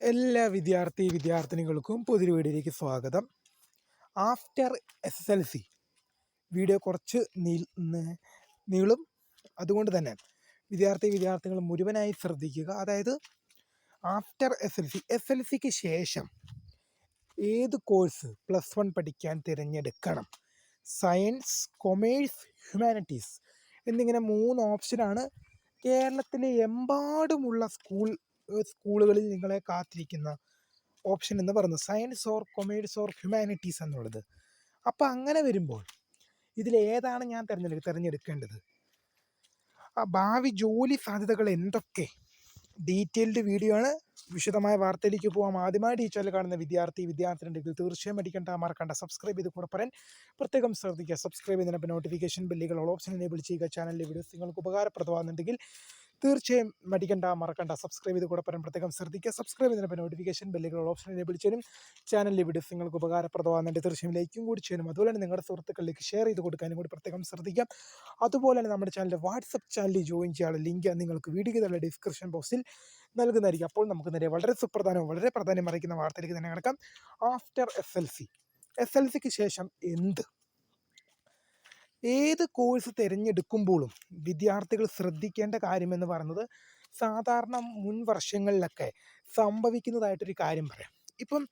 എല്ലാ വിദ്യാർത്ഥിനികൾക്കും പുതിയൊരു വീഡിയോയിലേക്ക് സ്വാഗതം. ആഫ്റ്റർ SSLC വീഡിയോ കുറച്ച് നീളും. അതുകൊണ്ട് തന്നെ വിദ്യാർത്ഥികൾ മുഴുവനായി ശ്രദ്ധിക്കുക. അതായത് ആഫ്റ്റർ SSLCക്ക് ശേഷം ഏത് കോഴ്സ് +1 പഠിക്കാൻ തിരഞ്ഞെടുക്കണം, സയൻസ്, കൊമേഴ്സ്, ഹ്യൂമാനിറ്റീസ് എന്നിങ്ങനെ 3 ഓപ്ഷനാണ് കേരളത്തിലെ എമ്പാടുമുള്ള സ്കൂളുകളിൽ നിങ്ങളെ കാത്തിരിക്കുന്ന ഓപ്ഷൻ എന്ന് പറയുന്നത്. Science or commerce or humanities എന്നുള്ളത്. അപ്പം അങ്ങനെ വരുമ്പോൾ ഇതിലേതാണ് ഞാൻ തിരഞ്ഞെടുക്കേണ്ടത്? ഭാവി ജോലി സാധ്യതകൾ എന്തൊക്കെ? ഡീറ്റെയിൽഡ് വീഡിയോ ആണ്. വിശദമായ വാർത്തയിലേക്ക് പോകാം. ആദ്യമായിട്ട് ഈ ചാനൽ കാണുന്ന വിദ്യാർത്ഥിനികൾ തീർച്ചയായും മറക്കണ്ട സബ്സ്ക്രൈബ് ചെയ്ത് കൂടെ പറയാൻ പ്രത്യേകം ശ്രദ്ധിക്കുക. സബ്സ്ക്രൈബ് ചെയ്തതിനൊപ്പം നോട്ടിഫിക്കേഷൻ ബെല്ലുകൾ ഓപ്ഷൻ എനേബിൾ ചെയ്യുക. ചാനലിലെ വീഡിയോസ് നിങ്ങൾക്ക് ഉപകാരപ്രദമാകുന്നുണ്ടെങ്കിൽ തീർച്ചയായും മറക്കണ്ട സബ്സ്ക്രൈബ് ചെയ്ത് കൂടെ പറയാൻ പ്രത്യേകം ശ്രദ്ധിക്കുക. സബ്സ്ക്രൈബ് ചെയ്തതിനൊപ്പം നോട്ടിഫിക്കേഷൻ ബെല്ലുകൾ ഓപ്ഷൻ എനേബിൾ ചെയ്യാനും ചാനലിലെ വീഡിയോസ് നിങ്ങൾക്ക് ഉപകാരപ്രദമാകുന്നുണ്ട് തീർച്ചയായും ലൈക്കും കൂടി ചെയ്യാനും അതുപോലെ തന്നെ നിങ്ങളുടെ സുഹൃത്തുക്കളിലേക്ക് ഷെയർ ചെയ്ത് കൊടുക്കാനും കൂടി പ്രത്യേകം ശ്രദ്ധിക്കാം. അതുപോലെ തന്നെ നമ്മുടെ ചാനലിൻ്റെ വാട്സപ്പ് ചാനലിൽ ജോയിൻ ചെയ്യാനുള്ള ലിങ്ക് നിങ്ങൾക്ക് വീഡിയോയുടെ ഡിസ്ക്രിപ്ഷൻ ബോക്സിൽ നൽകുന്നതായിരിക്കും. അപ്പോൾ നമുക്ക് നേരെ വളരെ വളരെ പ്രാധാന്യം അറിയിക്കുന്ന വാർത്തയിലേക്ക് തന്നെ കിടക്കാം. ആഫ്റ്റർ SSLCക്ക് ശേഷം ഏത് കോഴ്സ് തിരഞ്ഞെടുക്കുമ്പോഴും വിദ്യാർത്ഥികൾ ശ്രദ്ധിക്കേണ്ട കാര്യമെന്ന് പറയുന്നത്, സാധാരണ മുൻ വർഷങ്ങളിലൊക്കെ സംഭവിക്കുന്നതായിട്ടൊരു കാര്യം പറയാം. ഇപ്പം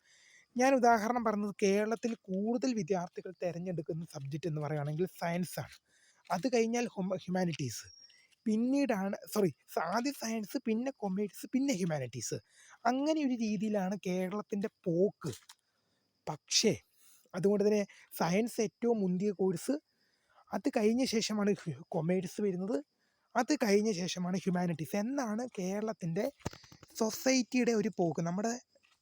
ഞാൻ ഉദാഹരണം പറഞ്ഞത്, കേരളത്തിൽ കൂടുതൽ വിദ്യാർത്ഥികൾ തിരഞ്ഞെടുക്കുന്ന സബ്ജക്റ്റ് എന്ന് പറയുകയാണെങ്കിൽ സയൻസാണ്. അത് കഴിഞ്ഞാൽ ഹ്യൂമാനിറ്റീസ്, ആദ്യം സയൻസ്, പിന്നെ കൊമേഴ്സ്, പിന്നെ ഹ്യൂമാനിറ്റീസ്. അങ്ങനെ ഒരു രീതിയിലാണ് കേരളത്തിൻ്റെ പോക്ക്. പക്ഷേ അതുകൊണ്ട് തന്നെ സയൻസ് ഏറ്റവും മുന്തിയ കോഴ്സ്, അത് കഴിഞ്ഞ ശേഷമാണ് കൊമേഴ്സ് വരുന്നത്, അത് കഴിഞ്ഞ ശേഷമാണ് ഹ്യൂമാനിറ്റീസ് എന്നാണ് കേരളത്തിൻ്റെ സൊസൈറ്റിയുടെ ഒരു പോക്ക്,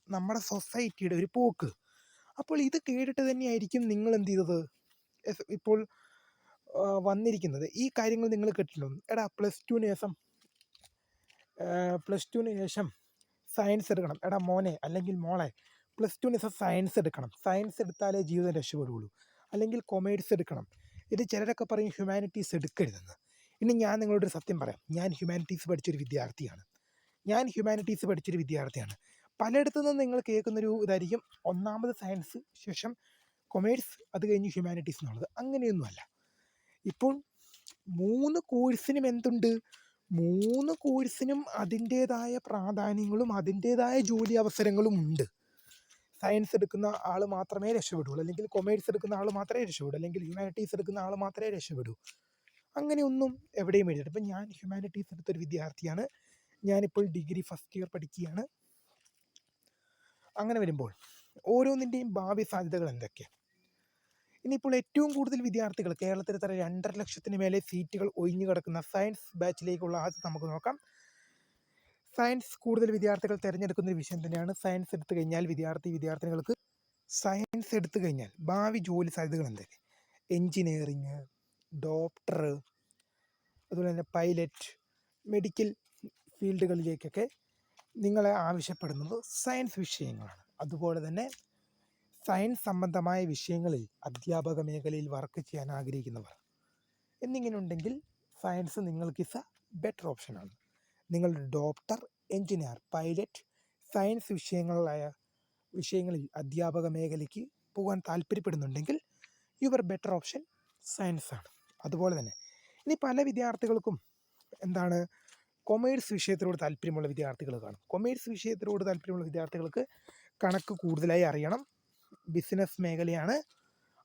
നമ്മുടെ സൊസൈറ്റിയുടെ ഒരു പോക്ക്. അപ്പോൾ ഇത് കേട്ടിട്ട് തന്നെയായിരിക്കും നിങ്ങൾ എന്ത് ചെയ്തത്, ഇപ്പോൾ വന്നിരിക്കുന്നത്. ഈ കാര്യങ്ങൾ നിങ്ങൾ കേട്ടിട്ടുണ്ടോ? എടാ പ്ലസ് ടുവിന് ശേഷം സയൻസ് എടുക്കണം, എടാ മോനെ അല്ലെങ്കിൽ മോളെ +2 സയൻസ് എടുക്കണം, സയൻസ് എടുത്താലേ ജീവിതം രക്ഷപ്പെടുകയുള്ളൂ, അല്ലെങ്കിൽ കൊമേഴ്സ് എടുക്കണം. ഇത് ചിലരൊക്കെ പറയും ഹ്യൂമാനിറ്റീസ് എടുക്കരുതെന്ന്. ഇനി ഞാൻ നിങ്ങളോടൊരു സത്യം പറയാം. ഞാൻ ഹ്യൂമാനിറ്റീസ് പഠിച്ചൊരു വിദ്യാർത്ഥിയാണ്. പലയിടത്തു നിന്നും നിങ്ങൾ കേൾക്കുന്നൊരു ഇതായിരിക്കും, ഒന്നാമത് സയൻസ്, ശേഷം കൊമേഴ്സ്, അത് കഴിഞ്ഞ് ഹ്യൂമാനിറ്റീസ് എന്നുള്ളത്. അങ്ങനെയൊന്നുമല്ല. ഇപ്പോൾ 3 കോഴ്സിനും എന്തുണ്ട്? 3 കോഴ്സിനും അതിൻ്റേതായ പ്രാധാന്യങ്ങളും അതിൻ്റേതായ ജോലി അവസരങ്ങളും ഉണ്ട്. സയൻസ് എടുക്കുന്ന ആൾ മാത്രമേ രക്ഷപ്പെടുള്ളൂ, അല്ലെങ്കിൽ കൊമേഴ്സ് എടുക്കുന്ന ആൾ മാത്രമേ രക്ഷപ്പെടൂ, അല്ലെങ്കിൽ ഹ്യൂമാനിറ്റീസ് എടുക്കുന്ന ആൾ മാത്രമേ രക്ഷപ്പെടൂ. അങ്ങനെയൊന്നും എവിടെയും എഴുതിയിട്ട്. ഇപ്പം ഞാൻ ഹ്യൂമാനിറ്റീസ് എടുത്തൊരു വിദ്യാർത്ഥിയാണ്. ഞാനിപ്പോൾ ഡിഗ്രി ഫസ്റ്റ് ഇയർ പഠിക്കുകയാണ്. അങ്ങനെ വരുമ്പോൾ ഓരോന്നിൻ്റെയും ഭാവി സാധ്യതകൾ എന്തൊക്കെയാണ്? ഇനിയിപ്പോൾ ഏറ്റവും കൂടുതൽ വിദ്യാർത്ഥികൾ കേരളത്തിൽ 2.5 ലക്ഷത്തിന് മേലെ സീറ്റുകൾ ഒഴിഞ്ഞു കിടക്കുന്ന സയൻസ് ബാച്ചിലേക്കുള്ള ആദ്യം നമുക്ക് നോക്കാം. സയൻസ് കൂടുതൽ വിദ്യാർത്ഥികൾ തിരഞ്ഞെടുക്കുന്ന ഒരു വിഷയം തന്നെയാണ്. സയൻസ് എടുത്തു കഴിഞ്ഞാൽ ഭാവി ജോലി സാധ്യതകൾ എന്തൊക്കെ? എൻജിനീയറിങ്, ഡോക്ടർ, അതുപോലെ തന്നെ പൈലറ്റ്, മെഡിക്കൽ ഫീൽഡുകളിലേക്കൊക്കെ നിങ്ങളെ ആവശ്യപ്പെടുന്നത് സയൻസ് വിഷയങ്ങളാണ്. അതുപോലെ തന്നെ സയൻസ് സംബന്ധമായ വിഷയങ്ങളിൽ അധ്യാപക മേഖലയിൽ വർക്ക് ചെയ്യാൻ ആഗ്രഹിക്കുന്നവർ എന്നിങ്ങനെ ഉണ്ടെങ്കിൽ സയൻസ് നിങ്ങൾക്ക് ബെറ്റർ ഓപ്ഷനാണ്. നിങ്ങളുടെ ഡോക്ടർ, എൻജിനീയർ, പൈലറ്റ്, സയൻസ് വിഷയങ്ങളിൽ അധ്യാപക മേഖലയ്ക്ക് പോകാൻ താല്പര്യപ്പെടുന്നുണ്ടെങ്കിൽ യുവർ ബെറ്റർ ഓപ്ഷൻ സയൻസാണ്. അതുപോലെ തന്നെ ഇനി പല വിദ്യാർത്ഥികൾക്കും കൊമേഴ്സ് വിഷയത്തിനോട് താല്പര്യമുള്ള വിദ്യാർത്ഥികൾ കാണും. കൊമേഴ്സ് വിഷയത്തിനോട് താല്പര്യമുള്ള വിദ്യാർത്ഥികൾക്ക് കണക്ക് കൂടുതലായി അറിയണം. ബിസിനസ് മേഖലയാണ്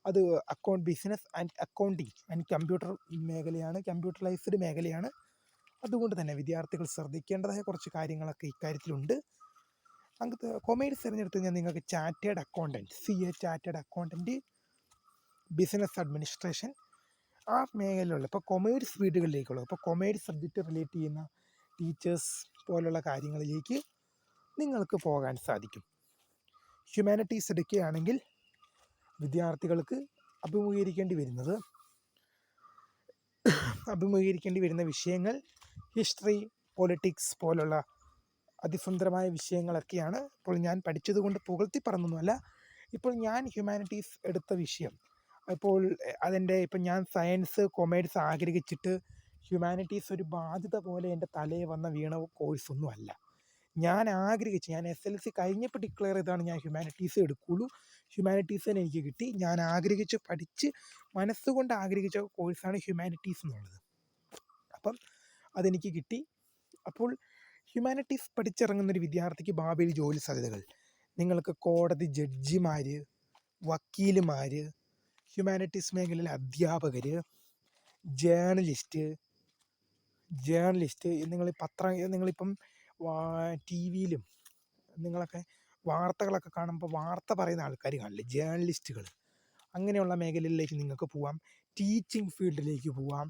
അത്, business and accounting and computer മേഖലയാണ്, കമ്പ്യൂട്ടറൈസ്ഡ് മേഖലയാണ്. അതുകൊണ്ട് തന്നെ വിദ്യാർത്ഥികൾ ശ്രദ്ധിക്കേണ്ടതായ കുറച്ച് കാര്യങ്ങളൊക്കെ ഇക്കാര്യത്തിലുണ്ട്. അങ്ങനത്തെ കൊമേഴ്സ് തിരഞ്ഞെടുത്ത് കഴിഞ്ഞാൽ നിങ്ങൾക്ക് chartered accountant, chartered accountant, business administration, ആ മേഖലയിലുള്ള ഇപ്പോൾ കൊമേഴ്സ് ഫീൽഡുകളിലേക്കുള്ള, ഇപ്പോൾ കൊമേഴ്സ് സബ്ജക്റ്റ് റിലേറ്റ് ചെയ്യുന്ന ടീച്ചേഴ്സ് പോലുള്ള കാര്യങ്ങളിലേക്ക് നിങ്ങൾക്ക് പോകാൻ സാധിക്കും. ഹ്യൂമാനിറ്റീസ് എടുക്കുകയാണെങ്കിൽ വിദ്യാർത്ഥികൾക്ക് അഭിമുഖീകരിക്കേണ്ടി വരുന്ന വിഷയങ്ങൾ ഹിസ്റ്ററി, പൊളിറ്റിക്സ് പോലുള്ള അതിസുന്ദരമായ വിഷയങ്ങളൊക്കെയാണ്. ഇപ്പോൾ ഞാൻ പഠിച്ചതുകൊണ്ട് പുകഴ്ത്തി പറഞ്ഞൊന്നുമല്ല. ഇപ്പോൾ ഞാൻ ഹ്യൂമാനിറ്റീസ് എടുത്ത വിഷയം, ഇപ്പം ഞാൻ സയൻസ്, കൊമേഴ്സ് ആഗ്രഹിച്ചിട്ട് ഹ്യൂമാനിറ്റീസ് ഒരു ബാധ്യത പോലെ എൻ്റെ തലയിൽ വീണ കോഴ്സൊന്നും അല്ല. ഞാൻ SLC കഴിഞ്ഞപ്പോൾ ഡിക്ലെയർ ചെയ്താണ് ഞാൻ ഹ്യൂമാനിറ്റീസ് എടുക്കുകയുള്ളൂ. ഹ്യൂമാനിറ്റീസ് തന്നെ എനിക്ക് കിട്ടി. ഞാൻ പഠിച്ച് മനസ്സുകൊണ്ട് ആഗ്രഹിച്ച കോഴ്സാണ് ഹ്യൂമാനിറ്റീസ് എന്നുള്ളത്. അപ്പം അതെനിക്ക് കിട്ടി. അപ്പോൾ ഹ്യൂമാനിറ്റീസ് പഠിച്ചിറങ്ങുന്നൊരു വിദ്യാർത്ഥിക്ക് ഭാവിയിൽ ജോലി സാധ്യതകൾ, നിങ്ങൾക്ക് കോടതി ജഡ്ജിമാർ, വക്കീലുമാർ, ഹ്യൂമാനിറ്റീസ് മേഖലയിലെ അധ്യാപകർ, ജേർണലിസ്റ്റ് നിങ്ങളിപ്പം ടി വിയിലും നിങ്ങളൊക്കെ വാർത്തകളൊക്കെ കാണുമ്പോൾ വാർത്ത പറയുന്ന ആൾക്കാർ കാണില്ലേ, ജേർണലിസ്റ്റുകൾ. അങ്ങനെയുള്ള മേഖലയിലേക്ക് നിങ്ങൾക്ക് പോവാം. ടീച്ചിങ് ഫീൽഡിലേക്ക് പോവാം.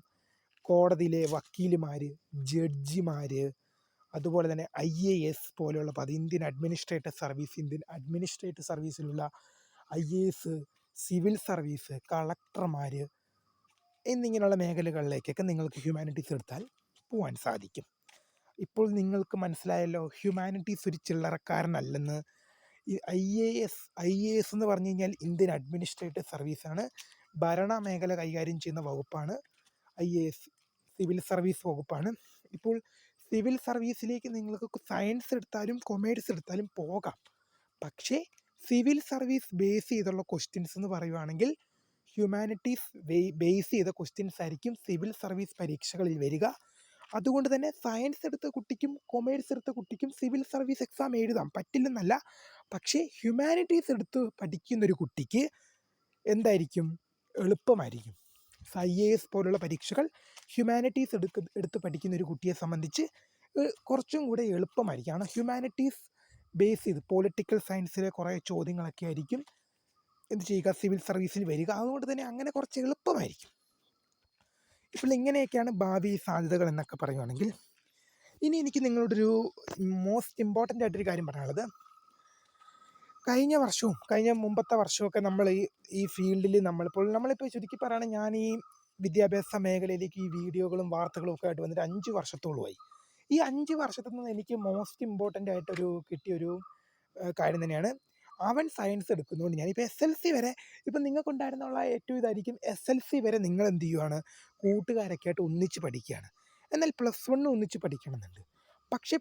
കോടതിയിലെ വക്കീലുമാർ, ജഡ്ജിമാർ, അതുപോലെ തന്നെ IAS പോലെയുള്ള ഇന്ത്യൻ അഡ്മിനിസ്ട്രേറ്റീവ് സർവീസിലുള്ള IAS, സിവിൽ സർവീസ്, കളക്ടർമാർ എന്നിങ്ങനെയുള്ള മേഖലകളിലേക്കൊക്കെ നിങ്ങൾക്ക് ഹ്യൂമാനിറ്റീസ് എടുത്താൽ പോകാൻ സാധിക്കും. ഇപ്പോൾ നിങ്ങൾക്ക് മനസ്സിലായല്ലോ ഹ്യൂമാനിറ്റീസ് ഒരു ചില്ലറക്കാരനല്ലെന്ന്. ഈ IAS എന്ന് പറഞ്ഞു കഴിഞ്ഞാൽ ഇന്ത്യൻ അഡ്മിനിസ്ട്രേറ്റീവ് സർവീസാണ്. ഭരണ മേഖല കൈകാര്യം ചെയ്യുന്ന വകുപ്പാണ് IAS. സിവിൽ സർവീസ് വകുപ്പാണ്. ഇപ്പോൾ സിവിൽ സർവീസിലേക്ക് നിങ്ങൾക്ക് സയൻസ് എടുത്താലും കൊമേഴ്സ് എടുത്താലും പോകാം. പക്ഷേ സിവിൽ സർവീസ് ബേസ് ചെയ്തുള്ള ക്വസ്റ്റ്യൻസ് എന്ന് പറയുവാണെങ്കിൽ ഹ്യൂമാനിറ്റീസ് ബേസ് ചെയ്ത ക്വസ്റ്റ്യൻസ് ആയിരിക്കും സിവിൽ സർവീസ് പരീക്ഷകളിൽ വരിക. അതുകൊണ്ട് തന്നെ സയൻസ് എടുത്ത കുട്ടിക്കും കൊമേഴ്സ് എടുത്ത കുട്ടിക്കും സിവിൽ സർവീസ് എക്സാം എഴുതാം, പറ്റില്ലെന്നല്ല. പക്ഷേ ഹ്യൂമാനിറ്റീസ് എടുത്ത് പഠിക്കുന്നൊരു കുട്ടിക്ക് എന്തായിരിക്കും, എളുപ്പമായിരിക്കും. IAS പോലുള്ള പരീക്ഷകൾ ഹ്യൂമാനിറ്റീസ് എടുത്ത് പഠിക്കുന്ന ഒരു കുട്ടിയെ സംബന്ധിച്ച് കുറച്ചും കൂടെ എളുപ്പമായിരിക്കും. കാരണം ഹ്യൂമാനിറ്റീസ് ബേസ് ചെയ്ത് പൊളിറ്റിക്കൽ സയൻസിലെ കുറേ ചോദ്യങ്ങളൊക്കെ ആയിരിക്കും എന്ത് ചെയ്യുക, സിവിൽ സർവീസിൽ വരിക. അതുകൊണ്ട് തന്നെ അങ്ങനെ കുറച്ച് എളുപ്പമായിരിക്കും. ഇപ്പോൾ ഇങ്ങനെയൊക്കെയാണ് ഭാവി സാധ്യതകൾ എന്നൊക്കെ പറയുകയാണെങ്കിൽ, ഇനി എനിക്ക് നിങ്ങളോടൊരു മോസ്റ്റ് ഇമ്പോർട്ടൻ്റ് ആയിട്ടൊരു കാര്യം പറയാനുള്ളത്, കഴിഞ്ഞ മുമ്പത്തെ വർഷമൊക്കെ നമ്മൾ ഈ ഫീൽഡിൽ നമ്മളിപ്പോൾ ചുരുക്കി പറയുകയാണെങ്കിൽ, ഞാൻ ഈ വിദ്യാഭ്യാസ മേഖലയിലേക്ക് ഈ വീഡിയോകളും വാർത്തകളും ഒക്കെ ആയിട്ട് വന്നിട്ട് 5 വർഷത്തോളമായി. ഈ 5 വർഷത്തിൽ നിന്ന് എനിക്ക് മോസ്റ്റ് ഇമ്പോർട്ടൻ്റ് ആയിട്ടൊരു കിട്ടിയൊരു കാര്യം തന്നെയാണ്, അവൻ സയൻസ് എടുക്കുന്നതുകൊണ്ട് ഞാനിപ്പോൾ SLC വരെ, ഇപ്പം നിങ്ങൾക്കുണ്ടായിരുന്നുള്ള ഏറ്റവും ഇതായിരിക്കും, SLC വരെ നിങ്ങൾ എന്ത് ചെയ്യുകയാണ്, കൂട്ടുകാരൊക്കെ ആയിട്ട് ഒന്നിച്ച് പഠിക്കുകയാണ്. എന്നാൽ +1 ഒന്നിച്ച് പഠിക്കണമെന്നുണ്ട്. പക്ഷേ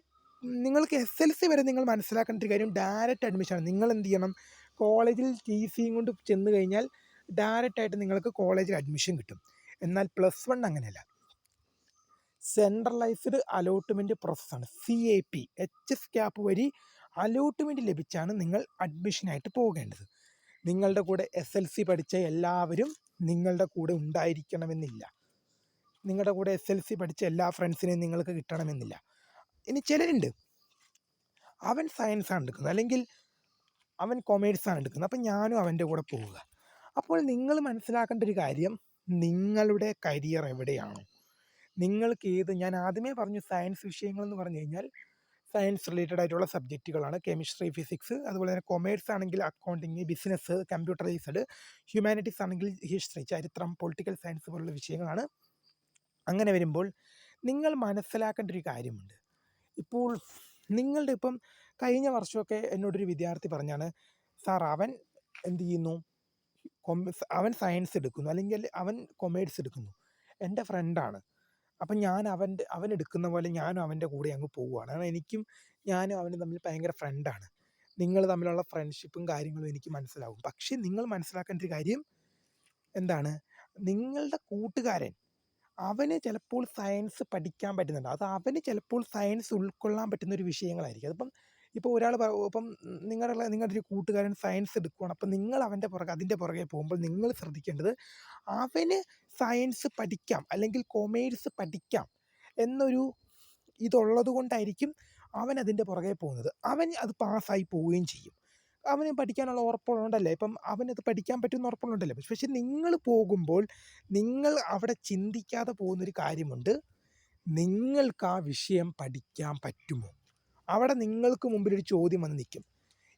നിങ്ങൾക്ക് SLC വരെ നിങ്ങൾ മനസ്സിലാക്കേണ്ട ഒരു കാര്യം, ഡയറക്റ്റ് അഡ്മിഷനാണ്. നിങ്ങൾ എന്ത് ചെയ്യണം, കോളേജിൽ TC കൊണ്ട് ചെന്ന് കഴിഞ്ഞാൽ ഡയറക്റ്റായിട്ട് നിങ്ങൾക്ക് കോളേജിൽ അഡ്മിഷൻ കിട്ടും. എന്നാൽ +1 അങ്ങനെയല്ല, സെൻട്രലൈസ്ഡ് അലോട്ട്മെൻറ്റ് പ്രോസസ്സാണ്. CAP HS ക്യാപ്പ് വഴി അലോട്ട്മെൻറ്റ് ലഭിച്ചാണ് നിങ്ങൾ അഡ്മിഷനായിട്ട് പോകേണ്ടത്. നിങ്ങളുടെ കൂടെ SLC പഠിച്ച എല്ലാവരും നിങ്ങളുടെ കൂടെ ഉണ്ടായിരിക്കണമെന്നില്ല. നിങ്ങളുടെ കൂടെ SLC പഠിച്ച എല്ലാ ഫ്രണ്ട്സിനെയും നിങ്ങൾക്ക് കിട്ടണമെന്നില്ല. ഇനി ചിലരുണ്ട്, അവൻ സയൻസാണ് എടുക്കുന്നത്, അല്ലെങ്കിൽ അവൻ കൊമേഴ്സാണ് എടുക്കുന്നത്, അപ്പം ഞാനും അവൻ്റെ കൂടെ പോവുക. അപ്പോൾ നിങ്ങൾ മനസ്സിലാക്കേണ്ട ഒരു കാര്യം, നിങ്ങളുടെ കരിയർ എവിടെയാണോ, നിങ്ങൾക്ക് ഞാൻ ആദ്യമേ പറഞ്ഞു, സയൻസ് വിഷയങ്ങളെന്ന് പറഞ്ഞു കഴിഞ്ഞാൽ സയൻസ് റിലേറ്റഡ് ആയിട്ടുള്ള സബ്ജക്റ്റുകളാണ്. കെമിസ്ട്രി, ഫിസിക്സ്, അതുപോലെ തന്നെ കൊമേഴ്സ് ആണെങ്കിൽ അക്കൗണ്ടിങ്, ബിസിനസ്, കമ്പ്യൂട്ടറൈസ്ഡ്. ഹ്യൂമാനിറ്റീസ് ആണെങ്കിൽ ഹിസ്റ്ററി, ചരിത്രം, പൊളിറ്റിക്കൽ സയൻസ് പോലുള്ള വിഷയങ്ങളാണ്. അങ്ങനെ വരുമ്പോൾ നിങ്ങൾ മനസ്സിലാക്കേണ്ട ഒരു കാര്യമുണ്ട്. ഇപ്പോൾ നിങ്ങളുടെ കഴിഞ്ഞ വർഷമൊക്കെ എന്നോടൊരു വിദ്യാർത്ഥി പറഞ്ഞാണ്, സാർ അവൻ എന്ത് ചെയ്യുന്നു, അവൻ സയൻസ് എടുക്കുന്നു, അല്ലെങ്കിൽ അവൻ കൊമേഴ്സ് എടുക്കുന്നു, എൻ്റെ ഫ്രണ്ടാണ്, അപ്പം അവൻ എടുക്കുന്ന പോലെ ഞാനും അവൻ്റെ കൂടെ അങ്ങ് പോവുകയാണ്. കാരണം ഞാനും അവനും തമ്മിൽ ഭയങ്കര ഫ്രണ്ടാണ്. നിങ്ങൾ തമ്മിലുള്ള ഫ്രണ്ട്ഷിപ്പും കാര്യങ്ങളും എനിക്ക് മനസ്സിലാവും. പക്ഷേ നിങ്ങൾ മനസ്സിലാക്കേണ്ട ഒരു കാര്യം എന്താണ്, നിങ്ങളുടെ കൂട്ടുകാരൻ, അവന് ചിലപ്പോൾ സയൻസ് പഠിക്കാൻ പറ്റുന്നുണ്ട്, അത് അവന് ചിലപ്പോൾ സയൻസ് ഉൾക്കൊള്ളാൻ പറ്റുന്നൊരു വിഷയങ്ങളായിരിക്കും. ഇപ്പോൾ ഒരാൾ നിങ്ങളുടെ ഒരു കൂട്ടുകാരൻ സയൻസ് എടുക്കുകയാണ്, അപ്പം നിങ്ങൾ അതിൻ്റെ പുറകെ പോകുമ്പോൾ നിങ്ങൾ ശ്രദ്ധിക്കേണ്ടത്, അവന് സയൻസ് പഠിക്കാം അല്ലെങ്കിൽ കൊമേഴ്സ് പഠിക്കാം എന്നൊരു ഇതുള്ളത് കൊണ്ടായിരിക്കും അവൻ അതിൻ്റെ പുറകെ പോകുന്നത്. അവൻ അത് പാസ്സായി പോവുകയും ചെയ്യും. അവന് പഠിക്കാനുള്ള ഉറപ്പുള്ളതുകൊണ്ടല്ലേ, അവനത് പഠിക്കാൻ പറ്റുമെന്ന് ഉറപ്പുള്ളതുകൊണ്ടല്ലേ. പക്ഷേ നിങ്ങൾ പോകുമ്പോൾ നിങ്ങൾ അവിടെ ചിന്തിക്കാതെ പോകുന്നൊരു കാര്യമുണ്ട്, നിങ്ങൾക്ക് ആ വിഷയം പഠിക്കാൻ പറ്റുമോ. അവിടെ നിങ്ങൾക്ക് മുമ്പിലൊരു ചോദ്യം വന്ന് നിൽക്കും.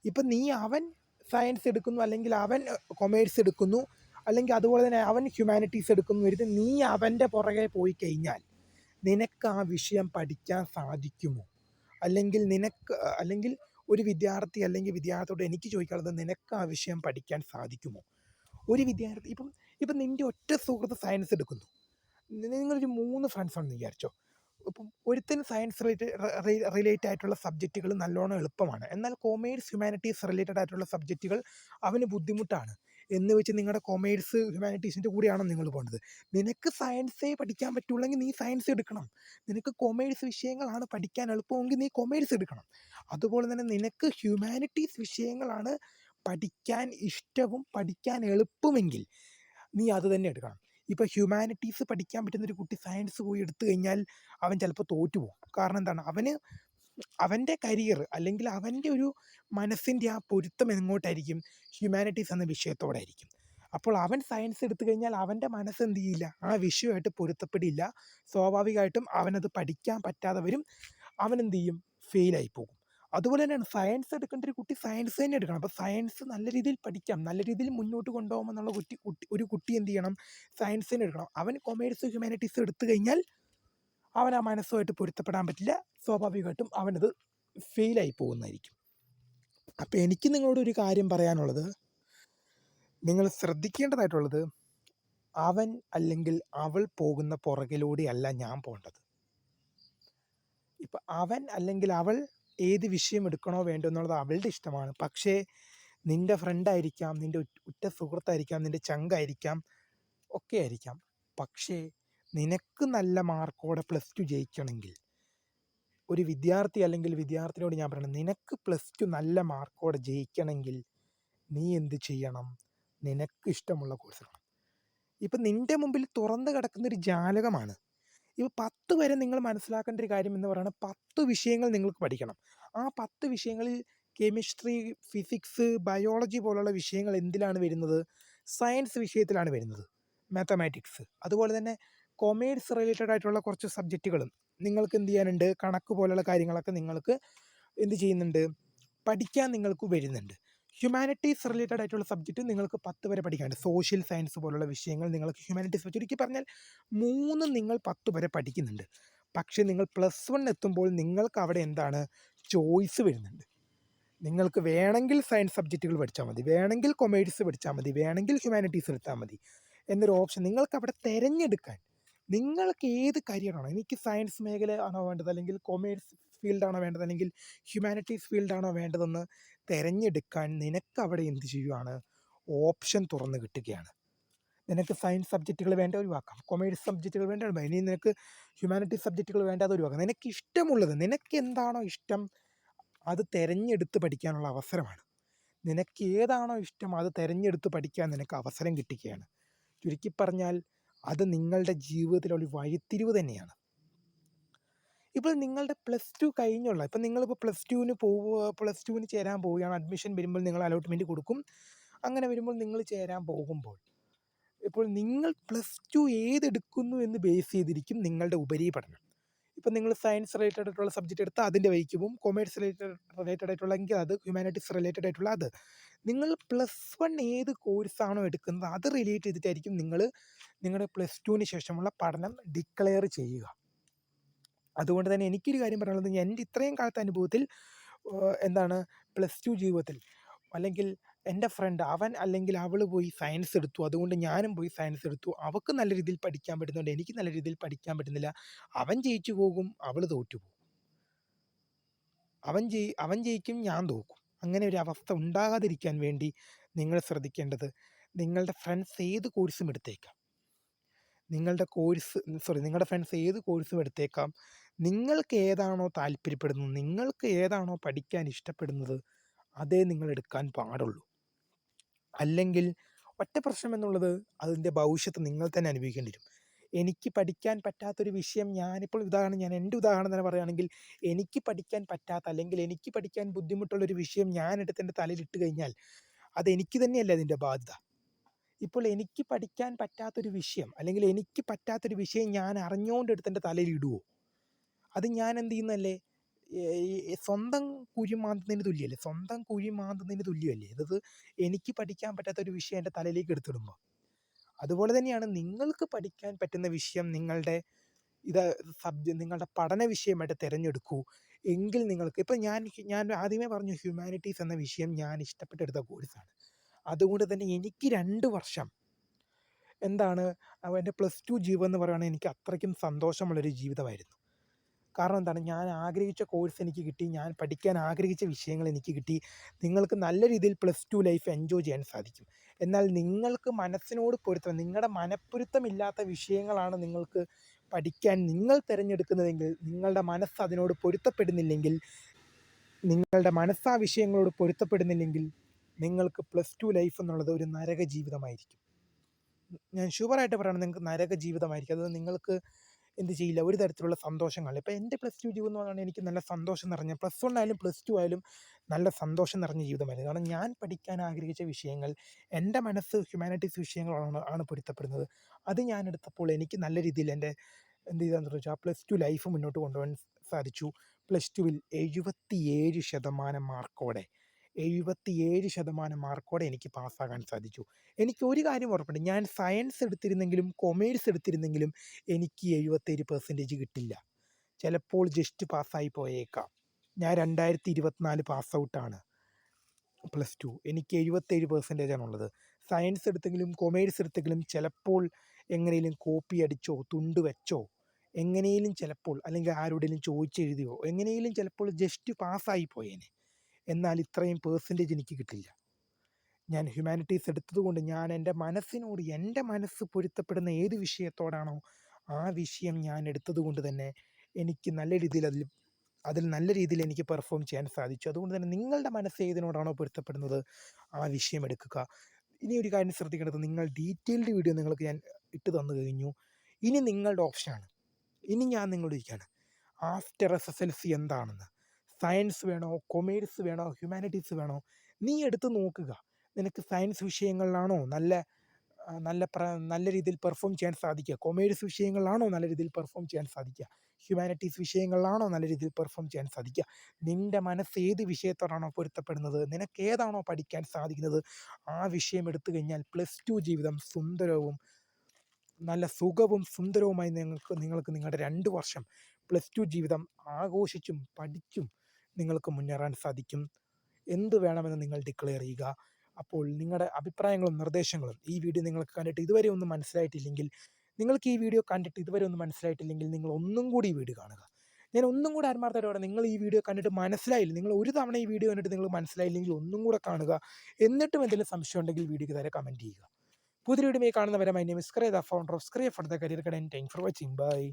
ഇപ്പം അവൻ സയൻസ് എടുക്കുന്നു, അല്ലെങ്കിൽ അവൻ കൊമേഴ്സ് എടുക്കുന്നു, അല്ലെങ്കിൽ അതുപോലെ തന്നെ അവൻ ഹ്യൂമാനിറ്റീസ് എടുക്കുന്നു വരുന്നത്, നീ അവൻ്റെ പുറകെ പോയി കഴിഞ്ഞാൽ നിനക്ക് ആ വിഷയം പഠിക്കാൻ സാധിക്കുമോ. അല്ലെങ്കിൽ ഒരു വിദ്യാർത്ഥി അല്ലെങ്കിൽ വിദ്യാർത്ഥിയോട് എനിക്ക് ചോദിക്കാനുള്ളത്, നിനക്ക് ആ വിഷയം പഠിക്കാൻ സാധിക്കുമോ. ഒരു വിദ്യാർത്ഥി ഇപ്പം നിൻ്റെ ഒറ്റ സുഹൃത്ത് സയൻസ് എടുക്കുന്നു, നിങ്ങളൊരു 3 ഫ്രണ്ട്സാണെന്ന് വിചാരിച്ചോ. ഇപ്പം ഒരുത്തിന് സയൻസ് റിലേറ്റഡ് ആയിട്ടുള്ള സബ്ജക്റ്റുകൾ നല്ലോണം എളുപ്പമാണ്. എന്നാൽ കൊമേഴ്സ് ഹ്യൂമാനിറ്റീസ് റിലേറ്റഡ് ആയിട്ടുള്ള സബ്ജക്റ്റുകൾ അവന് ബുദ്ധിമുട്ടാണ്. എന്ന് വെച്ച് നിങ്ങളുടെ കൊമേഴ്സ് ഹ്യൂമാനിറ്റീസിൻ്റെ കൂടെയാണോ നിങ്ങൾ പോകേണ്ടത്? നിനക്ക് സയൻസേ പഠിക്കാൻ പറ്റുള്ളെങ്കിൽ നീ സയൻസ് എടുക്കണം. നിനക്ക് കൊമേഴ്സ് വിഷയങ്ങളാണ് പഠിക്കാൻ എളുപ്പമെങ്കിൽ നീ കൊമേഴ്സ് എടുക്കണം. അതുപോലെ തന്നെ നിനക്ക് ഹ്യൂമാനിറ്റീസ് വിഷയങ്ങളാണ് പഠിക്കാൻ ഇഷ്ടവും പഠിക്കാൻ എളുപ്പമെങ്കിൽ നീ അത് തന്നെ എടുക്കണം. ഇപ്പോൾ ഹ്യൂമാനിറ്റീസ് പഠിക്കാൻ പറ്റുന്നൊരു കുട്ടി സയൻസ് പോയി എടുത്തു കഴിഞ്ഞാൽ അവൻ ചിലപ്പോൾ തോറ്റുപോകും. കാരണം എന്താണ്, അവൻ്റെ കരിയർ അല്ലെങ്കിൽ അവൻ്റെ ഒരു മനസ്സിൻ്റെ ആ പൊരുത്തം എങ്ങോട്ടായിരിക്കും? ഹ്യൂമാനിറ്റീസ് എന്ന വിഷയത്തോടായിരിക്കും. അപ്പോൾ അവൻ സയൻസ് എടുത്തു കഴിഞ്ഞാൽ അവൻ്റെ മനസ്സ് എന്ത് ചെയ്യില്ല? ആ വിഷയമായിട്ട് പൊരുത്തപ്പെടില്ല. സ്വാഭാവികമായിട്ടും അവനത് പഠിക്കാൻ പറ്റാതെ വരും. അവനെന്ത് ചെയ്യും? ഫെയിലായി പോകും. അതുപോലെ തന്നെയാണ് സയൻസ് എടുക്കേണ്ട ഒരു കുട്ടി സയൻസ് തന്നെ എടുക്കണം. അപ്പോൾ സയൻസ് നല്ല രീതിയിൽ പഠിക്കാം, നല്ല രീതിയിൽ മുന്നോട്ട് കൊണ്ടുപോകുമെന്നുള്ള ഒരു കുട്ടി എന്ത് ചെയ്യണം? സയൻസ് തന്നെ എടുക്കണം. അവൻ കൊമേഴ്സ് ഹ്യൂമാനിറ്റീസ് എടുത്തു കഴിഞ്ഞാൽ അവൻ ആ മനസ്സുമായിട്ട് പൊരുത്തപ്പെടാൻ പറ്റില്ല. സ്വാഭാവികമായിട്ടും അവനത് ഫെയിലായി പോകുന്നതായിരിക്കും. അപ്പോൾ എനിക്ക് നിങ്ങളോട് ഒരു കാര്യം പറയാനുള്ളത്, നിങ്ങൾ ശ്രദ്ധിക്കേണ്ടതായിട്ടുള്ളത്, അവൻ അല്ലെങ്കിൽ അവൾ പോകുന്ന പുറകിലൂടെയല്ല ഞാൻ പോകേണ്ടത്. ഇപ്പം അവൻ അല്ലെങ്കിൽ അവൾ ഏത് വിഷയം എടുക്കണോ വേണ്ടോ എന്നുള്ളത് അവളുടെ ഇഷ്ടമാണ്. പക്ഷേ നിൻ്റെ ഫ്രണ്ടായിരിക്കാം, നിൻ്റെ ഉറ്റ സുഹൃത്തായിരിക്കാം, നിൻ്റെ ചങ്കായിരിക്കാം, ഒക്കെ ആയിരിക്കാം. പക്ഷേ നിനക്ക് നല്ല മാർക്കോടെ +2 ജയിക്കണമെങ്കിൽ, ഒരു വിദ്യാർത്ഥി അല്ലെങ്കിൽ വിദ്യാർത്ഥിനിയോട് ഞാൻ പറയണം, നിനക്ക് +2 നല്ല മാർക്കോടെ ജയിക്കണമെങ്കിൽ നീ എന്ത് ചെയ്യണം? നിനക്ക് ഇഷ്ടമുള്ള കോഴ്സ് എടുക്കണം. ഇപ്പം നിൻ്റെ മുമ്പിൽ തുറന്നു കിടക്കുന്നൊരു ജാലകമാണ്. ഇപ്പോൾ 10 വരെ നിങ്ങൾ മനസ്സിലാക്കേണ്ട ഒരു കാര്യം എന്ന് പറയുന്നത് 10 വിഷയങ്ങൾ നിങ്ങൾക്ക് പഠിക്കണം. ആ 10 വിഷയങ്ങളിൽ കെമിസ്ട്രി, ഫിസിക്സ്, ബയോളജി പോലുള്ള വിഷയങ്ങൾ എന്തിലാണ് വരുന്നത്? സയൻസ് വിഷയത്തിലാണ് വരുന്നത്. മാത്തമാറ്റിക്സ്. അതുപോലെ തന്നെ കൊമേഴ്സ് റിലേറ്റഡ് ആയിട്ടുള്ള കുറച്ച് സബ്ജക്റ്റുകളും നിങ്ങൾക്ക് എന്ത് ചെയ്യാനുണ്ട്? കണക്ക് പോലുള്ള കാര്യങ്ങളൊക്കെ നിങ്ങൾക്ക് എന്ത് ചെയ്യുന്നുണ്ട്? പഠിക്കാൻ നിങ്ങൾക്ക് വരുന്നുണ്ട്. ഹ്യൂമാനിറ്റീസ് റിലേറ്റഡ് ആയിട്ടുള്ള സബ്ജക്റ്റ് നിങ്ങൾക്ക് 10 വരെ പഠിക്കാനുണ്ട്. സോഷ്യൽ സയൻസ് പോലുള്ള വിഷയങ്ങൾ നിങ്ങൾക്ക് ഹ്യൂമാനിറ്റീസ് ചുരുക്കി പറഞ്ഞാൽ 3 നിങ്ങൾ 10 വരെ പഠിക്കുന്നുണ്ട്. പക്ഷേ നിങ്ങൾ +1 എത്തുമ്പോൾ നിങ്ങൾക്ക് അവിടെ എന്താണ്? ചോയ്സ് വരുന്നുണ്ട്. നിങ്ങൾക്ക് വേണമെങ്കിൽ സയൻസ് സബ്ജക്റ്റുകൾ പഠിച്ചാൽ മതി, വേണമെങ്കിൽ കൊമേഴ്സ് പഠിച്ചാൽ മതി, വേണമെങ്കിൽ ഹ്യൂമാനിറ്റീസ് എടുത്താൽ മതി എന്നൊരു ഓപ്ഷൻ നിങ്ങൾക്ക് അവിടെ തിരഞ്ഞെടുക്കാൻ. നിങ്ങൾക്ക് ഏത് കരിയറാണോ, എനിക്ക് സയൻസ് മേഖല ആണോ വേണ്ടത്, അല്ലെങ്കിൽ കൊമേഴ്സ് ഫീൽഡാണോ വേണ്ടത്, അല്ലെങ്കിൽ ഹ്യൂമാനിറ്റീസ് ഫീൽഡാണോ വേണ്ടതെന്ന് തിരഞ്ഞെടുക്കാൻ നിനക്ക് അവിടെ എന്ത് ചെയ്യുകയാണ്? ഓപ്ഷൻ തുറന്ന് കിട്ടുകയാണ്. നിനക്ക് സയൻസ് സബ്ജക്റ്റുകൾ വേണ്ട ഒഴിവാക്കാം, കൊമേഴ്സ് സബ്ജക്റ്റുകൾ വേണ്ട ഒഴിവാക്കാം, ഇനി നിനക്ക് ഹ്യൂമാനിറ്റീസ് സബ്ജക്റ്റുകൾ വേണ്ടാതെ ഒഴിവാക്കാം. നിനക്ക് ഇഷ്ടമുള്ളത്, നിനക്ക് എന്താണോ ഇഷ്ടം അത് തിരഞ്ഞെടുത്ത് പഠിക്കാനുള്ള അവസരമാണ്. നിനക്ക് ഏതാണോ ഇഷ്ടം അത് തിരഞ്ഞെടുത്ത് പഠിക്കാൻ നിനക്ക് അവസരം കിട്ടുകയാണ്. ചുരുക്കി പറഞ്ഞാൽ അത് നിങ്ങളുടെ ജീവിതത്തിലൊരു വഴിത്തിരിവ് തന്നെയാണ്. ഇപ്പോൾ നിങ്ങളുടെ +2 കഴിഞ്ഞുള്ള, ഇപ്പം നിങ്ങളിപ്പോൾ +2ന് ചേരാൻ പോവുകയാണ്. അഡ്മിഷൻ വരുമ്പോൾ നിങ്ങൾ അലോട്ട്മെൻറ്റ് കൊടുക്കും. അങ്ങനെ വരുമ്പോൾ നിങ്ങൾ ചേരാൻ പോകുമ്പോൾ ഇപ്പോൾ നിങ്ങൾ +2 ഏതെടുക്കുന്നു എന്ന് ബേസ് ചെയ്തിരിക്കും നിങ്ങളുടെ ഉപരിപഠനം. ഇപ്പം നിങ്ങൾ സയൻസ് റിലേറ്റഡ് ആയിട്ടുള്ള സബ്ജക്റ്റ് എടുത്താൽ അതിൻ്റെ വഴിക്ക് പോകും, കൊമേഴ്സ് റിലേറ്റഡ് ആയിട്ടുള്ളെങ്കിൽ അത്, ഹ്യൂമാനിറ്റീസ് റിലേറ്റഡ് ആയിട്ടുള്ള അത്. നിങ്ങൾ +1 ഏത് കോഴ്സാണോ എടുക്കുന്നത് അത് റിലേറ്റ് ചെയ്തിട്ടായിരിക്കും നിങ്ങൾ നിങ്ങളുടെ +2ന് ശേഷമുള്ള പഠനം ഡിക്ലെയർ ചെയ്യുക. അതുകൊണ്ട് തന്നെ എനിക്കൊരു കാര്യം പറയാനുള്ളത്, എൻ്റെ ഇത്രയും കാലത്തെ അനുഭവത്തിൽ എന്താണ്, +2 ജീവിതത്തിൽ അല്ലെങ്കിൽ എൻ്റെ ഫ്രണ്ട് അവൻ അല്ലെങ്കിൽ അവൾ പോയി സയൻസ് എടുത്തു, അതുകൊണ്ട് ഞാനും പോയി സയൻസ് എടുത്തു, അവൾക്ക് നല്ല രീതിയിൽ പഠിക്കാൻ പറ്റുന്നുണ്ട്, എനിക്ക് നല്ല രീതിയിൽ പഠിക്കാൻ പറ്റുന്നില്ല, അവൻ ജയിച്ചു പോകും, അവൾ തോറ്റു പോകും. അവൻ ജയിക്കും, ഞാൻ തോക്കും. അങ്ങനെ ഒരു അവസ്ഥ ഉണ്ടാകാതിരിക്കാൻ വേണ്ടി നിങ്ങൾ ശ്രദ്ധിക്കേണ്ടത്, നിങ്ങളുടെ ഫ്രണ്ട്സ് ഏത് കോഴ്സും എടുത്തേക്കാം, നിങ്ങളുടെ ഫ്രണ്ട്സ് ഏത് കോഴ്സും എടുത്തേക്കാം. നിങ്ങൾക്ക് ഏതാണോ താല്പര്യപ്പെടുന്നത്, നിങ്ങൾക്ക് ഏതാണോ പഠിക്കാൻ ഇഷ്ടപ്പെടുന്നത് അതേ നിങ്ങൾ എടുക്കാൻ പാടുള്ളൂ. അല്ലെങ്കിൽ ഒറ്റ പ്രശ്നം എന്നുള്ളത്, അതിൻ്റെ ഭവിഷ്യത്ത് നിങ്ങൾ തന്നെ അനുഭവിക്കേണ്ടി വരും. എനിക്ക് പഠിക്കാൻ പറ്റാത്തൊരു വിഷയം, ഞാനിപ്പോൾ ഞാൻ എൻ്റെ ഉദാഹരണം തന്നെ പറയുകയാണെങ്കിൽ, എനിക്ക് പഠിക്കാൻ പറ്റാത്ത അല്ലെങ്കിൽ എനിക്ക് പഠിക്കാൻ ബുദ്ധിമുട്ടുള്ളൊരു വിഷയം ഞാൻ എടുത്ത് എൻ്റെ തലയിലിട്ട് കഴിഞ്ഞാൽ അതെനിക്ക് തന്നെയല്ലേ അതിൻ്റെ ബാധ്യത. ഇപ്പോൾ എനിക്ക് പഠിക്കാൻ പറ്റാത്തൊരു വിഷയം അല്ലെങ്കിൽ എനിക്ക് പറ്റാത്തൊരു വിഷയം ഞാൻ അറിഞ്ഞുകൊണ്ട് എടുത്ത് എൻ്റെ തലയിൽ ഇടുവോ? അത് ഞാൻ എന്ത് ചെയ്യുന്നതല്ലേ? സ്വന്തം കുഴി മാന്തുന്നതിന് തുല്യമല്ലേ? സ്വന്തം കുഴി മാന്തുന്നതിന് തുല്യമല്ലേ ഇത്? എനിക്ക് പഠിക്കാൻ പറ്റാത്തൊരു വിഷയം എൻ്റെ തലയിലേക്ക് എടുത്തിടുമ്പോൾ. അതുപോലെ തന്നെയാണ് നിങ്ങൾക്ക് പഠിക്കാൻ പറ്റുന്ന വിഷയം നിങ്ങളുടെ പഠന വിഷയമായിട്ട് തിരഞ്ഞെടുക്കൂ. എങ്കിൽ നിങ്ങൾക്ക്, ഇപ്പം ഞാൻ ആദ്യമേ പറഞ്ഞു, ഹ്യൂമാനിറ്റീസ് എന്ന വിഷയം ഞാൻ ഇഷ്ടപ്പെട്ടെടുത്ത കോഴ്സാണ്. അതുകൊണ്ട് തന്നെ എനിക്ക് 2 വർഷം എൻ്റെ +2 ജീവിതം എന്ന് പറയുകയാണെങ്കിൽ എനിക്ക് അത്രയ്ക്കും സന്തോഷമുള്ളൊരു ജീവിതമായിരുന്നു. കാരണം എന്താണ്, ഞാൻ ആഗ്രഹിച്ച കോഴ്സ് എനിക്ക് കിട്ടി, ഞാൻ പഠിക്കാൻ ആഗ്രഹിച്ച വിഷയങ്ങൾ എനിക്ക് കിട്ടി. നിങ്ങൾക്ക് നല്ല രീതിയിൽ പ്ലസ് ടു ലൈഫ് എൻജോയ് ചെയ്യാൻ സാധിക്കും. എന്നാൽ നിങ്ങൾക്ക് മനസ്സിനോട് പൊരുത്തം, നിങ്ങളുടെ മനപ്പൊരുത്തമില്ലാത്ത വിഷയങ്ങളാണ് നിങ്ങൾക്ക് പഠിക്കാൻ നിങ്ങൾ തിരഞ്ഞെടുക്കുന്നതെങ്കിൽ, നിങ്ങളുടെ മനസ്സ് അതിനോട് പൊരുത്തപ്പെടുന്നില്ലെങ്കിൽ, നിങ്ങളുടെ മനസ്സ് ആ വിഷയങ്ങളോട് പൊരുത്തപ്പെടുന്നില്ലെങ്കിൽ, നിങ്ങൾക്ക് പ്ലസ് ടു ലൈഫ് എന്നുള്ളത് ഒരു നരക ജീവിതമായിരിക്കും. ഞാൻ ഷുവറായിട്ട് പറയണം, നിങ്ങൾക്ക് നരക ജീവിതമായിരിക്കും. അത് നിങ്ങൾക്ക് എന്ത് ചെയ്യില്ല, ഒരു തരത്തിലുള്ള സന്തോഷം കാണില്ല. ഇപ്പോൾ എൻ്റെ പ്ലസ് ടു ജീവിതം എന്ന് പറഞ്ഞാൽ എനിക്ക് നല്ല സന്തോഷം നിറഞ്ഞ, പ്ലസ് വൺ ആയാലും പ്ലസ് ടു ആയാലും നല്ല സന്തോഷം നിറഞ്ഞ ജീവിതമായിരുന്നു. കാരണം ഞാൻ പഠിക്കാൻ ആഗ്രഹിച്ച വിഷയങ്ങൾ, എൻ്റെ മനസ്സ് ഹ്യൂമാനിറ്റീസ് വിഷയങ്ങളാണ് പൊരുത്തപ്പെടുന്നത്. അത് ഞാൻ എടുത്തപ്പോൾ എനിക്ക് നല്ല രീതിയിൽ എൻ്റെ എന്ത് ചെയ്താന്ന് വെച്ചാൽ പ്ലസ് ടു ലൈഫ് മുന്നോട്ട് കൊണ്ടുപോകാൻ സാധിച്ചു. പ്ലസ് ടുവിൽ 77% മാർക്കോടെ 77% മാർക്കോടെ എനിക്ക് പാസ്സാകാൻ സാധിച്ചു. എനിക്ക് ഒരു കാര്യം ഉറപ്പുണ്ട്, ഞാൻ സയൻസ് എടുത്തിരുന്നെങ്കിലും കൊമേഴ്സ് എടുത്തിരുന്നെങ്കിലും എനിക്ക് 77% കിട്ടില്ല. ചിലപ്പോൾ ജസ്റ്റ് പാസ്സായി പോയേക്കാം. ഞാൻ 2024 പാസ് ഔട്ടാണ് പ്ലസ് ടു. എനിക്ക് 77% ആണുള്ളത്. സയൻസ് എടുത്തെങ്കിലും കൊമേഴ്സ് എടുത്തെങ്കിലും ചിലപ്പോൾ എങ്ങനെയും കോപ്പി അടിച്ചോ തുണ്ട് വെച്ചോ എങ്ങനെയും ചിലപ്പോൾ, അല്ലെങ്കിൽ ആരോടെങ്കിലും ചോദിച്ചെഴുതിയോ എങ്ങനെയും ചിലപ്പോൾ ജസ്റ്റ് പാസ്സായി പോയേനെ. എന്നാൽ ഇത്രയും പേഴ്സൻറ്റേജ് എനിക്ക് കിട്ടില്ല. ഞാൻ ഹ്യൂമാനിറ്റീസ് എടുത്തതുകൊണ്ട് ഞാൻ എൻ്റെ മനസ്സിനോട്, എൻ്റെ മനസ്സ് പൊരുത്തപ്പെടുന്ന ഏത് വിഷയത്തോടാണോ ആ വിഷയം ഞാൻ എടുത്തത് കൊണ്ട് തന്നെ എനിക്ക് നല്ല രീതിയിൽ അതിൽ നല്ല രീതിയിൽ എനിക്ക് പെർഫോം ചെയ്യാൻ സാധിച്ചു. അതുകൊണ്ട് തന്നെ നിങ്ങളുടെ മനസ്സ് ഏതിനോടാണോ പൊരുത്തപ്പെടുന്നത് ആ വിഷയം എടുക്കുക. ഇനി ഒരു കാര്യം ശ്രദ്ധിക്കേണ്ടത്, നിങ്ങൾ ഡീറ്റെയിൽഡ് വീഡിയോ നിങ്ങൾക്ക് ഞാൻ ഇട്ട് തന്നു കഴിഞ്ഞു. ഇനി നിങ്ങളുടെ ഓപ്ഷനാണ്. ഇനി ഞാൻ നിങ്ങളോട് ചോദിക്കുകയാണ്, ആഫ്റ്റർ SSLC എന്താണെന്ന്. സയൻസ് വേണോ, കൊമേഴ്സ് വേണോ, ഹ്യൂമാനിറ്റീസ് വേണോ, നീ എടുത്ത് നോക്കുക. നിനക്ക് സയൻസ് വിഷയങ്ങളിലാണോ നല്ല രീതിയിൽ പെർഫോം ചെയ്യാൻ സാധിക്കുക, കൊമേഴ്സ് വിഷയങ്ങളിലാണോ നല്ല രീതിയിൽ പെർഫോം ചെയ്യാൻ സാധിക്കുക, ഹ്യൂമാനിറ്റീസ് വിഷയങ്ങളിലാണോ നല്ല രീതിയിൽ പെർഫോം ചെയ്യാൻ സാധിക്കുക. നിൻ്റെ മനസ്സ് ഏത് വിഷയത്തോടാണോ പൊരുത്തപ്പെടുന്നത്, നിനക്ക് ഏതാണോ പഠിക്കാൻ സാധിക്കുന്നത് ആ വിഷയം എടുത്തു കഴിഞ്ഞാൽ പ്ലസ് ടു ജീവിതം സുന്ദരവും നല്ല സുഖവും സുന്ദരവുമായി നിങ്ങൾക്ക് നിങ്ങളുടെ 2 വർഷം പ്ലസ് ടു ജീവിതം ആഘോഷിച്ചും പഠിച്ചും നിങ്ങൾക്ക് മുന്നേറാൻ സാധിക്കും. എന്ത് വേണമെന്ന് നിങ്ങൾ ഡിക്ലെയർ ചെയ്യുക. അപ്പോൾ നിങ്ങളുടെ അഭിപ്രായങ്ങളും നിർദ്ദേശങ്ങളും, ഈ വീഡിയോ നിങ്ങൾക്ക് കണ്ടിട്ട് ഇതുവരെ ഒന്നും മനസ്സിലായിട്ടില്ലെങ്കിൽ, നിങ്ങൾ ഒന്നും കൂടി ഈ വീഡിയോ കാണുക. ഞാൻ ഒന്നും കൂടി ആത്മാർത്ഥമായിട്ട്, നിങ്ങൾ ഈ വീഡിയോ കണ്ടിട്ട് മനസ്സിലായില്ല, നിങ്ങൾ ഒരു തവണ ഈ വീഡിയോ കണ്ടിട്ട് നിങ്ങൾ മനസ്സിലായില്ലെങ്കിൽ ഒന്നും കൂടെ കാണുക. എന്നിട്ടും എന്തെങ്കിലും സംശയം ഉണ്ടെങ്കിൽ വീഡിയോയ്ക്ക് താഴെ കമൻറ്റ് ചെയ്യുക. പുതിയ വീഡിയോ കാണുന്നവരെ, മൈ നെയിം ഇസ് ക്രേ, ദ ഫൗണ്ടർ ഓഫ് സ്ക്രേ for the career guidance. Thanks for watching. By.